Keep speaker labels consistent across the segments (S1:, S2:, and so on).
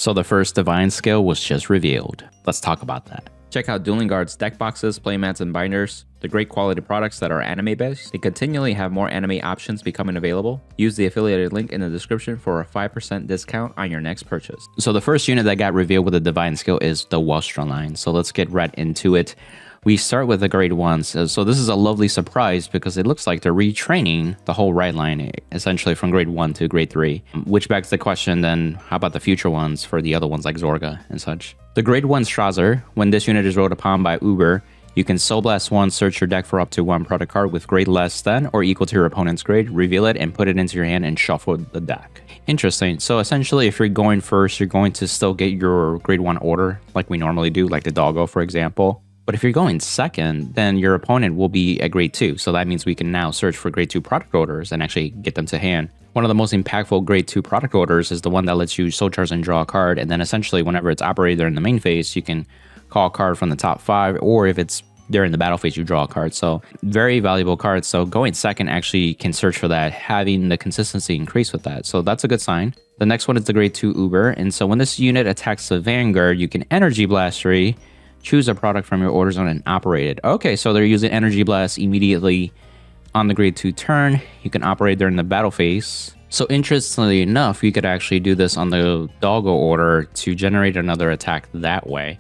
S1: So the first divine skill was just revealed. Let's talk about that. Check out Dueling Guard's deck boxes, playmats, and binders. The great quality products that are anime based. They continually have more anime options becoming available. Use the affiliated link in the description for a 5% discount on your next purchase. So the first unit that got revealed with a divine skill is the Welstra line. So let's get right into it. We start with the grade 1s. So this is a lovely surprise because it looks like they're retraining the whole right line, essentially from grade 1 to grade 3. Which begs the question then, how about the future ones for the other ones like Zorga and such? The grade 1 Strasser, when this unit is rolled upon by Uber, you can Soul Blast 1, search your deck for up to 1 product card with grade less than or equal to your opponent's grade, reveal it and put it into your hand and shuffle the deck. Interesting. So essentially, if you're going first, you're going to still get your grade 1 order like we normally do, like the Doggo, for example. But if you're going second, then your opponent will be at grade 2. So that means we can now search for grade 2 product orders and actually get them to hand. One of the most impactful grade 2 product orders is the one that lets you soul charge and draw a card. And then essentially, whenever it's operated in the main phase, you can call a card from the top 5. Or if it's during the battle phase, you draw a card. So very valuable card. So going second actually can search for that, having the consistency increase with that. So that's a good sign. The next one is the grade 2 Uber. And so when this unit attacks the Vanguard, you can Energy Blast 3. Choose a product from your order zone and operate it. Okay, so they're using Energy Blast immediately on the grade 2 turn. You can operate during the battle phase. So interestingly enough, you could actually do this on the Doggo order to generate another attack that way.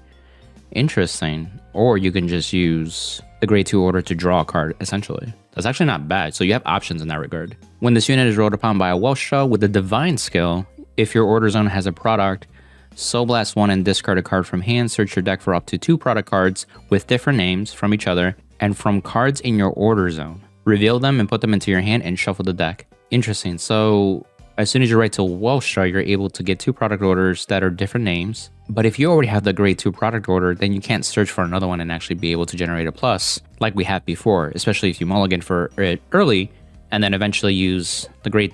S1: Interesting. Or you can just use the grade 2 order to draw a card, essentially. That's actually not bad, so you have options in that regard. When this unit is rolled upon by a Welstra with the Divine skill, if your order zone has a product, Soul Blast 1 and discard a card from hand, search your deck for up to 2 product cards with different names from each other and from cards in your order zone. Reveal them and put them into your hand and shuffle the deck. Interesting. So as soon as you write to Welstra, you're able to get 2 product orders that are different names. But if you already have the grade 2 product order, then you can't search for another one and actually be able to generate a plus like we have before, especially if you mulligan for it early and then eventually use the grade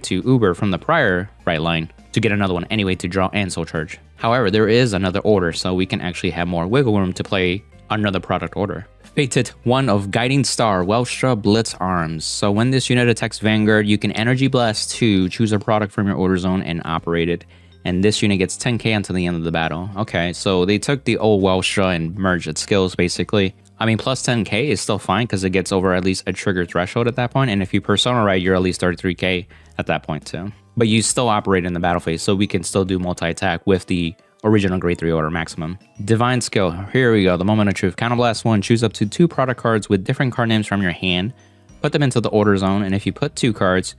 S1: 2 Uber from the prior right line to get another one anyway to draw and soul charge. However, there is another order, so we can actually have more wiggle room to play another product order. Fated 1 of Guiding Star, Welstra Blitz Arms. So when this unit attacks Vanguard, you can Energy Blast 2, choose a product from your order zone and operate it. And this unit gets 10k until the end of the battle. Okay, so they took the old Welstra and merged its skills basically. I mean, plus 10k is still fine because it gets over at least a trigger threshold at that point. And if you persona right, you're at least 33k at that point too. But you still operate in the battle phase, so we can still do multi-attack with the original grade 3 order maximum. Divine skill, here we go, the Moment of Truth. Counterblast 1, choose up to 2 product cards with different card names from your hand, put them into the order zone, and if you put 2 cards,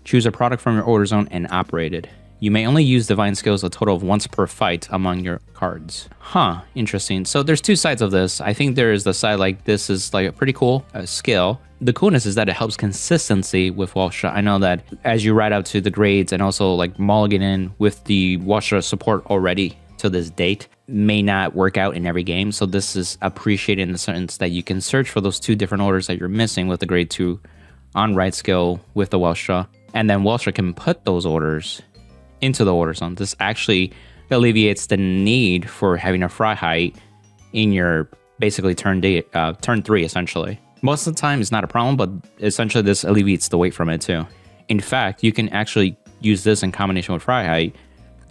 S1: choose a product from your order zone and operate it. You may only use divine skills a total of once per fight among your cards. Huh, interesting. So there's 2 sides of this. I think there is the side like this is like a pretty cool skill. The coolness is that it helps consistency with Welstra. I know that as you ride out to the grades and also like mulligan in with the Welstra support already to this date may not work out in every game. So this is appreciated in the sense that you can search for those 2 different orders that you're missing with the grade 2 on right skill with the Welstra. And then Welstra can put those orders into the order zone. This actually alleviates the need for having a Freiheit in your basically turn 3 essentially. Most of the time it's not a problem, but essentially this alleviates the weight from it too. In fact, you can actually use this in combination with Freiheit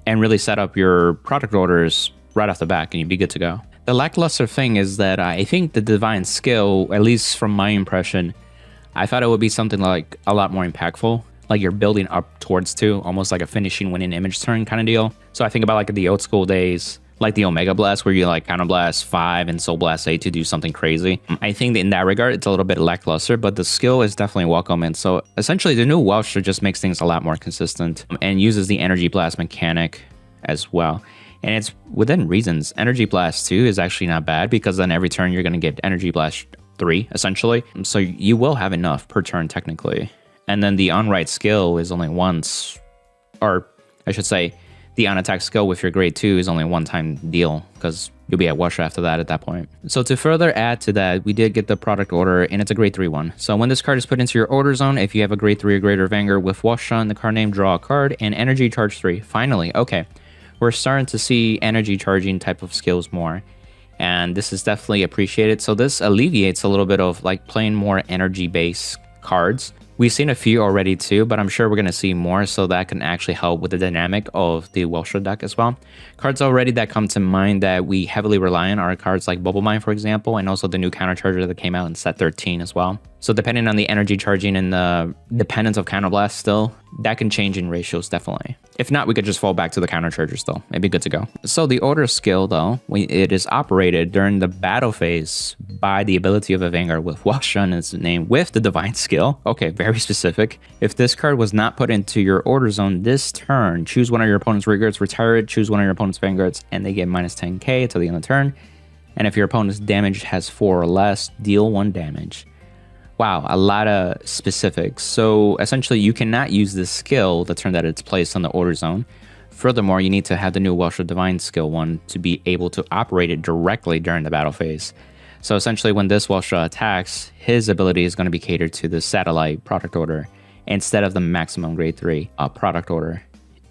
S1: and really set up your product orders right off the back and you'd be good to go. The lackluster thing is that I think the divine skill, at least from my impression, I thought it would be something like a lot more impactful. Like you're building up towards 2, almost like a finishing winning image turn kind of deal. So I think about like the old school days, like the Omega Blast where you like Counter Blast 5 and Soul Blast 8 to do something crazy. I think that in that regard, it's a little bit lackluster, but the skill is definitely welcome. And so essentially the new Welstra just makes things a lot more consistent and uses the Energy Blast mechanic as well. And it's within reasons. Energy Blast 2 is actually not bad because then every turn you're going to get Energy Blast 3 essentially. So you will have enough per turn technically. And then the on-right skill is only once, or I should say, the on-attack skill with your grade 2 is only a one-time deal because you'll be at Welstra after that at that point. So to further add to that, we did get the product order and it's a grade 3 one. So when this card is put into your order zone, if you have a grade 3 or greater Vanguard with Welstra in the card name, draw a card and energy charge 3. Finally, okay, we're starting to see energy charging type of skills more. And this is definitely appreciated. So this alleviates a little bit of like playing more energy based cards We've seen a few already too, but I'm sure we're going to see more, so that can actually help with the dynamic of the Welstra deck as well. Cards already that come to mind that we heavily rely on are cards like Bubble Mine, for example, and also the new countercharger that came out in set 13 as well. So depending on the energy charging and the dependence of Counterblast still, that can change in ratios definitely. If not, we could just fall back to the countercharger still. It'd be good to go. So the order skill though, it is operated during the battle phase by the ability of a Vanguard with Welstra in its name with the Divine skill. Okay, very specific. If this card was not put into your order zone this turn, choose one of your opponent's Regards, retire it, choose one of your opponent's Vanguards, and they get minus 10k till the end of the turn. And if your opponent's damage has 4 or less, deal 1 damage. Wow, a lot of specifics. So essentially you cannot use this skill the turn that it's placed on the order zone. Furthermore, you need to have the new Welstra Divine skill 1 to be able to operate it directly during the battle phase. So essentially when this Welstra attacks, his ability is going to be catered to the satellite product order instead of the maximum grade 3 product order.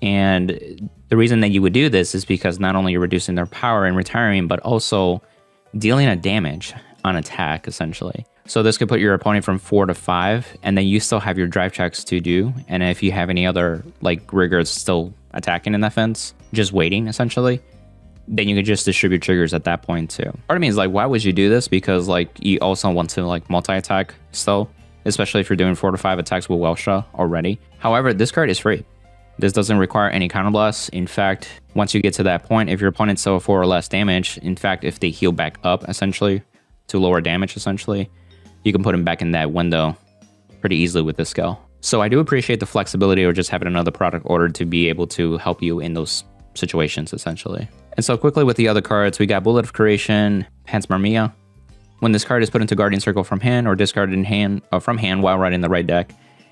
S1: And the reason that you would do this is because not only you're reducing their power and retiring, but also dealing a damage on attack essentially. So this could put your opponent from 4 to 5, and then you still have your drive checks to do. And if you have any other like Regards still attacking in that fence, just waiting essentially, then you could just distribute triggers at that point too. Part of me is like, why would you do this? Because like you also want to like multi-attack still, especially if you're doing 4 to 5 attacks with Welstra already. However, this card is free. This doesn't require any counterblasts. In fact, once you get to that point, if your opponent's still 4 or less damage, in fact, if they heal back up essentially to lower damage essentially, you can put them back in that window pretty easily with this skill. So I do appreciate the flexibility or just having another product order to be able to help you in those situations essentially. And so quickly with the other cards, we got Bullet of Creation, Panspermia. When this card is put into Guardian Circle from hand or discarded in hand from hand while riding the right deck,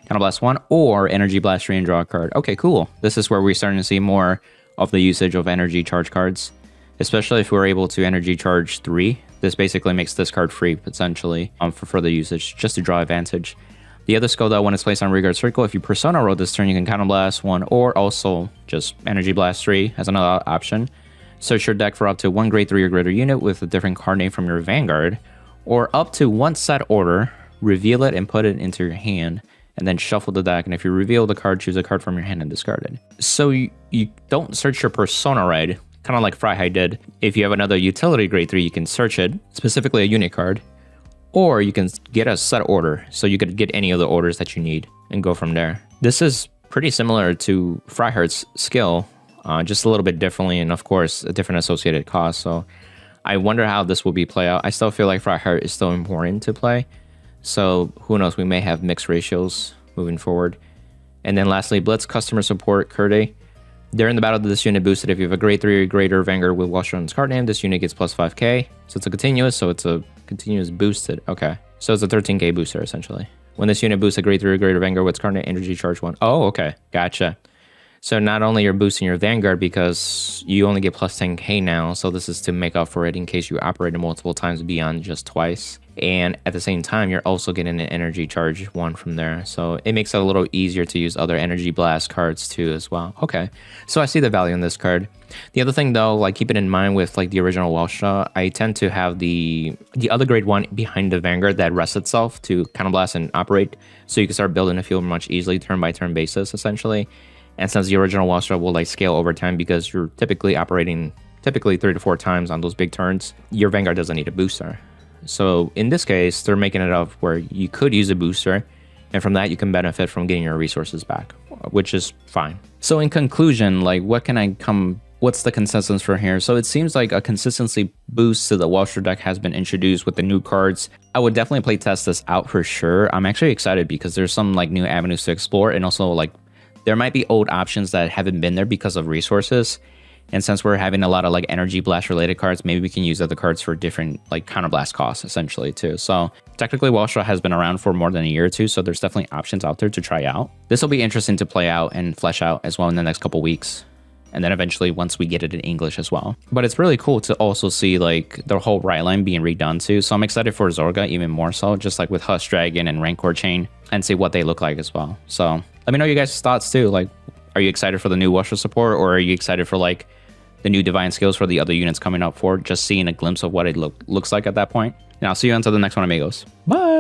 S1: Counterblast 1 or Energy Blast 3 and draw a card. Okay, cool. This is where we're starting to see more of the usage of energy charge cards, especially if we're able to energy charge 3. This basically makes this card free potentially for further usage, just to draw advantage. The other skill though, when it's placed on Reguard Circle, if you Persona roll this turn, you can Counterblast 1 or also just Energy Blast 3 as another option. Search your deck for up to 1 grade 3 or greater unit with a different card name from your Vanguard, or up to 1 set order, reveal it and put it into your hand, and then shuffle the deck. And if you reveal the card, choose a card from your hand and discard it. So you don't search your Persona right, kind of like Fryhigh did. If you have another utility grade 3, you can search it, specifically a unit card, or you can get a set order, so you could get any of the orders that you need and go from there. This is pretty similar to Fryhard's skill, just a little bit differently, and of course a different associated cost. So I wonder how this will be play out. I still feel like Fryhard is still important to play, so who knows, we may have mixed ratios moving forward. And then lastly, Blitz Customer Support Kurde. During the battle, this unit boosted. If you have a grade 3 or greater Vanguard with Welstra on its card name, this unit gets plus 5k. So it's a continuous, boosted. Okay. So it's a 13k booster, essentially. When this unit boosts a grade 3 or greater Vanguard with its card name, energy charge 1. Oh, okay. Gotcha. So not only you're boosting your Vanguard because you only get plus 10k now, so this is to make up for it in case you operate it multiple times beyond just twice. And at the same time, you're also getting an energy charge 1 from there. So it makes it a little easier to use other energy blast cards too as well. Okay, so I see the value in this card. The other thing though, like keep it in mind with like the original Welstra, I tend to have the other grade 1 behind the Vanguard that rests itself to counterblast and operate. So you can start building a field much easily turn by turn basis essentially. And since the original Welstra will like scale over time because you're typically operating 3 to 4 times on those big turns, your Vanguard doesn't need a booster. So in this case, they're making it up where you could use a booster, and from that you can benefit from getting your resources back, which is fine. So in conclusion, like what's the consensus for here? So it seems like a consistency boost to the Welstra deck has been introduced with the new cards. I would definitely play test this out for sure. I'm actually excited because there's some like new avenues to explore, and also like there might be old options that haven't been there because of resources. And since we're having a lot of like energy blast related cards, maybe we can use other cards for different like counterblast costs essentially too. So technically Welstra has been around for more than a year or two, so there's definitely options out there to try out. This will be interesting to play out and flesh out as well in the next couple weeks. And then eventually once we get it in English as well. But it's really cool to also see like the whole right line being redone too. So I'm excited for Zorga even more so, just like with Husk Dragon and Rancor Chain, and see what they look like as well. So let me know your guys' thoughts too. Like, are you excited for the new Welstra support, or are you excited for like the new divine skills for the other units coming up for just seeing a glimpse of what it looks like at that point? And I'll see you until the next one, amigos. Bye!